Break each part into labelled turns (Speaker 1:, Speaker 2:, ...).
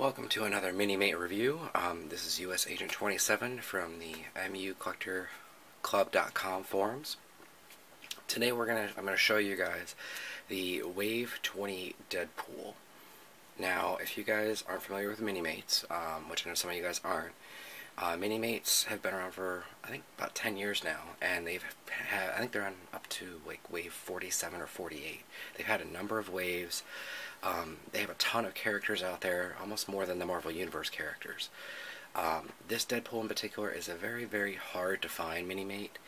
Speaker 1: Welcome to another Minimate review. This is US Agent 27 from the MUCollectorClub.com forums. Today I'm going to show you guys the Wave 20 Deadpool. Now, if you guys aren't familiar with Minimates, which I know some of you guys aren't, Minimates have been around for, I think, about 10 years now, and I think they're on up to like wave 47 or 48. They've had a number of waves. They have a ton of characters out there, almost more than the Marvel Universe characters. This Deadpool in particular is a very, very hard to find Minimate.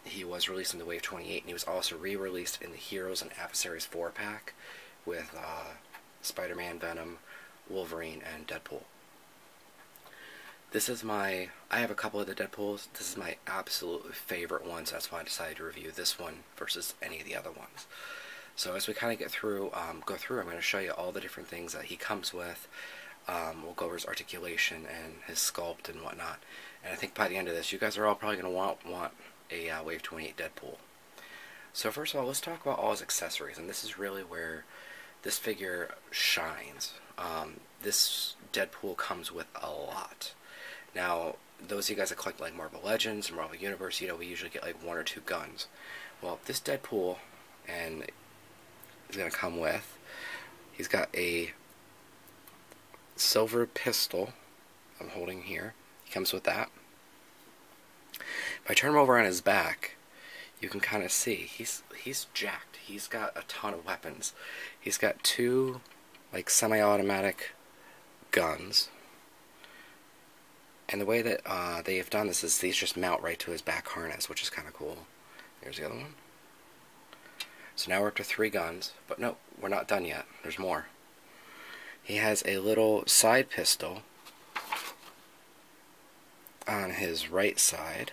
Speaker 1: He was released in the Wave 28, and he was also re-released in the Heroes and Adversaries 4-pack with Spider-Man, Venom, Wolverine, and Deadpool. I have a couple of the Deadpools. This is my absolute favorite one, so that's why I decided to review this one versus any of the other ones. So as we kind of go through, I'm going to show you all the different things that he comes with. We'll go over his articulation and his sculpt and whatnot. And I think by the end of this, you guys are all probably going to want a Wave 28 Deadpool. So first of all, let's talk about all his accessories, and this is really where this figure shines. This Deadpool comes with a lot. Now, those of you guys that collect like Marvel Legends and Marvel Universe, you know, we usually get like 1 or 2 guns. Well, this Deadpool is going to come with, he's got a silver pistol I'm holding here. He comes with that. If I turn him over on his back, you can kind of see he's jacked. He's got a ton of weapons. He's got 2 like semi-automatic guns. And the way that they have done this is these just mount right to his back harness, which is kind of cool. There's the other one. So now we're up to 3 guns, but no, we're not done yet. There's more. He has a little side pistol on his right side.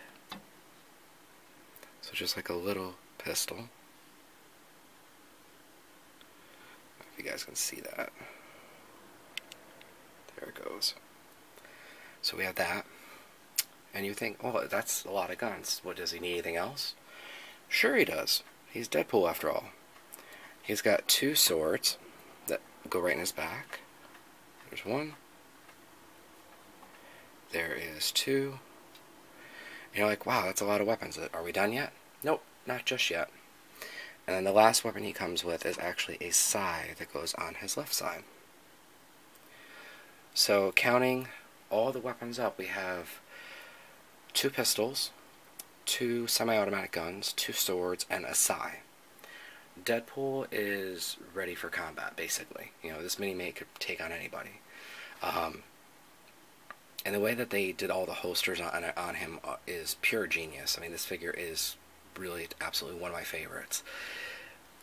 Speaker 1: So just like a little pistol. If you guys can see that. There it goes. So we have that. And you think, oh, that's a lot of guns. What, does he need anything else? Sure he does. He's Deadpool after all. He's got 2 swords that go right in his back. There's 1. There is 2. And you're like, wow, that's a lot of weapons. Are we done yet? Nope, not just yet. And then the last weapon he comes with is actually a scythe that goes on his left side. So counting all the weapons up, we have 2 pistols, 2 semi-automatic guns, 2 swords, and a scythe. Deadpool is ready for combat, basically. You know, this Minimate could take on anybody. And the way that they did all the holsters on him is pure genius. I mean, this figure is really absolutely one of my favorites.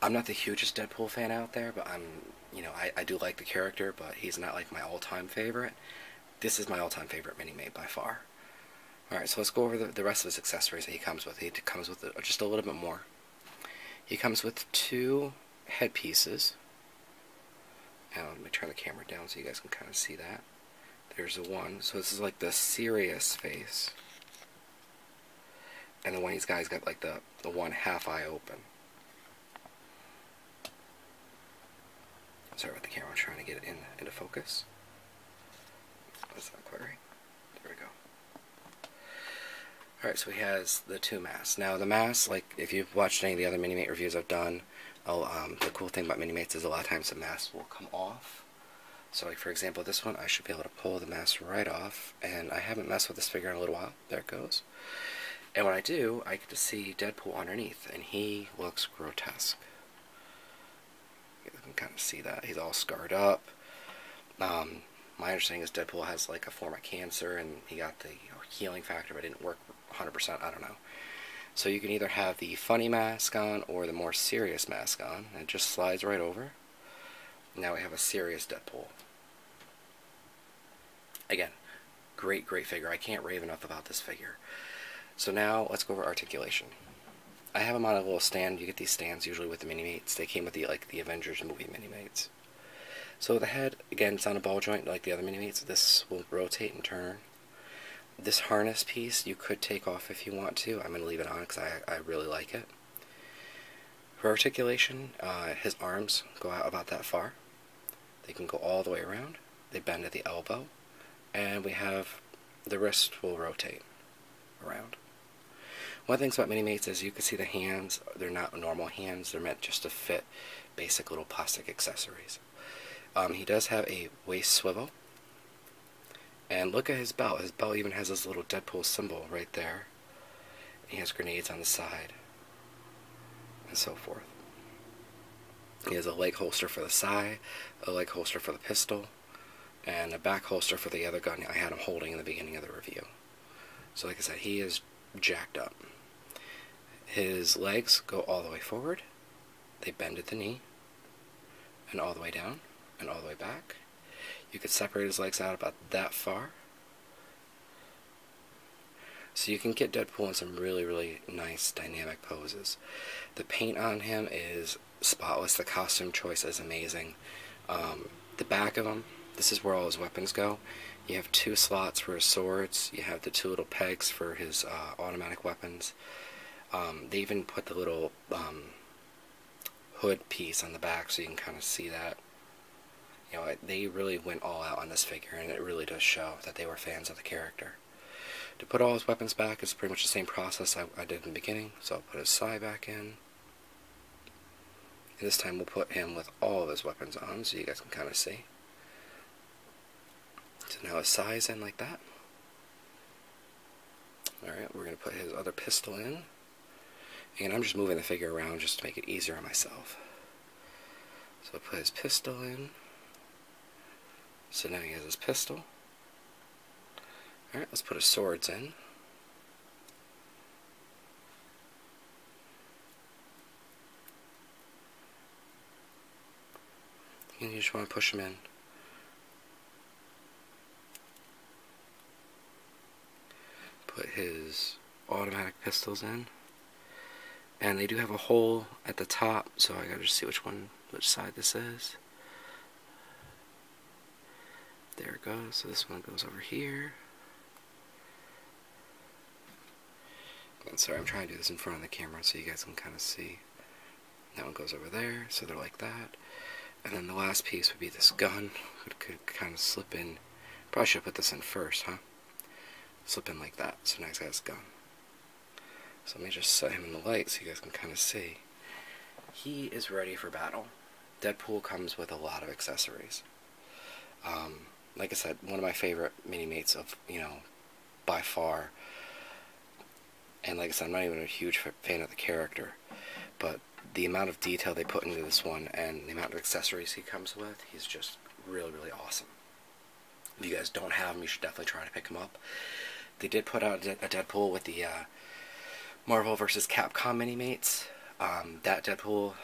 Speaker 1: I'm not the hugest Deadpool fan out there, but I do like the character, but he's not like my all-time favorite. This is my all-time favorite Minimate by far. Alright, so let's go over the rest of his accessories that he comes with. He comes with just a little bit more. He comes with 2 headpieces. And let me turn the camera down so you guys can kind of see that. There's the one. So this is like the serious face. And the one he's got like the one half eye open. Sorry about the camera, I'm trying to get it into focus. That's not quite right. There we go. Alright, so he has the 2 masks. Now the masks, like if you've watched any of the other Minimate reviews I've done, the cool thing about Minimates is a lot of times the masks will come off. So like for example this one, I should be able to pull the mask right off, and I haven't messed with this figure in a little while. There it goes. And when I do, I get to see Deadpool underneath, and he looks grotesque. You can kind of see that. He's all scarred up. My understanding is Deadpool has like a form of cancer, and he got the healing factor, but it didn't work 100%, I don't know. So you can either have the funny mask on or the more serious mask on, and it just slides right over. Now we have a serious Deadpool. Again, great figure. I can't rave enough about this figure. So now let's go over articulation. I have him on a little stand. You get these stands usually with the Minimates. They came with the Avengers movie Minimates. So the head, again, it's on a ball joint like the other Minimates. This will rotate and turn. This harness piece you could take off if you want to. I'm going to leave it on because I really like it. For articulation, his arms go out about that far. They can go all the way around, they bend at the elbow, and we have the wrist will rotate around. One of the things about Minimates is you can see the hands, they're not normal hands, they're meant just to fit basic little plastic accessories. He does have a waist swivel, and look at his belt. His belt even has this little Deadpool symbol right there. He has grenades on the side, and so forth. He has a leg holster for the side, a leg holster for the pistol, and a back holster for the other gun I had him holding in the beginning of the review. So like I said, he is jacked up. His legs go all the way forward, they bend at the knee, and all the way down, and all the way back. You could separate his legs out about that far. So you can get Deadpool in some really, really nice dynamic poses. The paint on him is spotless. The costume choice is amazing. The back of him, this is where all his weapons go. You have 2 slots for his swords. You have the 2 little pegs for his automatic weapons. They even put the little hood piece on the back so you can kind of see that. You know, they really went all out on this figure, and it really does show that they were fans of the character. To put all his weapons back is pretty much the same process I did in the beginning. So I'll put his side back in. And this time we'll put him with all of his weapons on so you guys can kind of see. So now his side's in like that. Alright, we're going to put his other pistol in. And I'm just moving the figure around just to make it easier on myself. So I'll put his pistol in. So now he has his pistol. Alright, let's put his swords in. And you just want to push them in. Put his automatic pistols in. And they do have a hole at the top, so I gotta just see which side this is. There it goes. So this one goes over here. And sorry, I'm trying to do this in front of the camera so you guys can kind of see. That one goes over there, so they're like that. And then the last piece would be this gun. It could kind of slip in. Probably should put this in first, huh? Slip in like that. So now he's got his gun. So let me just set him in the light so you guys can kind of see. He is ready for battle. Deadpool comes with a lot of accessories. Like I said, one of my favorite Minimates of, by far. And like I said, I'm not even a huge fan of the character, but the amount of detail they put into this one and the amount of accessories he comes with, he's just really, really awesome. If you guys don't have him, you should definitely try to pick him up. They did put out a Deadpool with the Marvel vs. Capcom Minimates. That Deadpool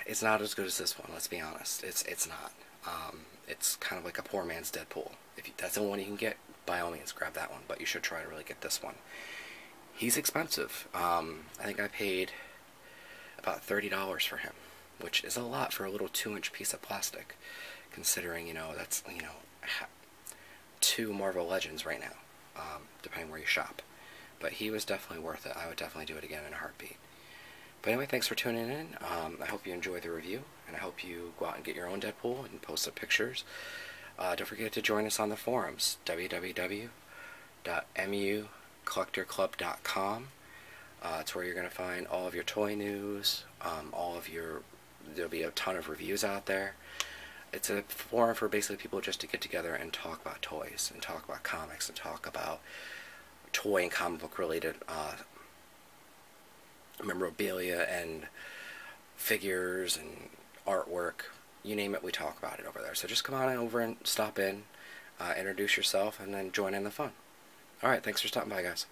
Speaker 1: is not as good as this one, let's be honest. It's not. It's kind of like a poor man's Deadpool. If that's the one you can get, by all means grab that one, but you should try to really get this one. He's expensive. I think I paid about $30 for him, which is a lot for a little 2-inch piece of plastic, considering, that's, 2 Marvel Legends right now, depending where you shop. But he was definitely worth it. I would definitely do it again in a heartbeat. But anyway, thanks for tuning in. I hope you enjoyed the review, and I hope you go out and get your own Deadpool and post some pictures. Don't forget to join us on the forums, www.mucollectorclub.com. It's where you're going to find all of your toy news, there'll be a ton of reviews out there. It's a forum for basically people just to get together and talk about toys, and talk about comics, and talk about toy and comic book related memorabilia and figures and artwork. You name it, we talk about it over there. So just come on over and stop in, introduce yourself, and then join in the fun. Alright, thanks for stopping by, guys.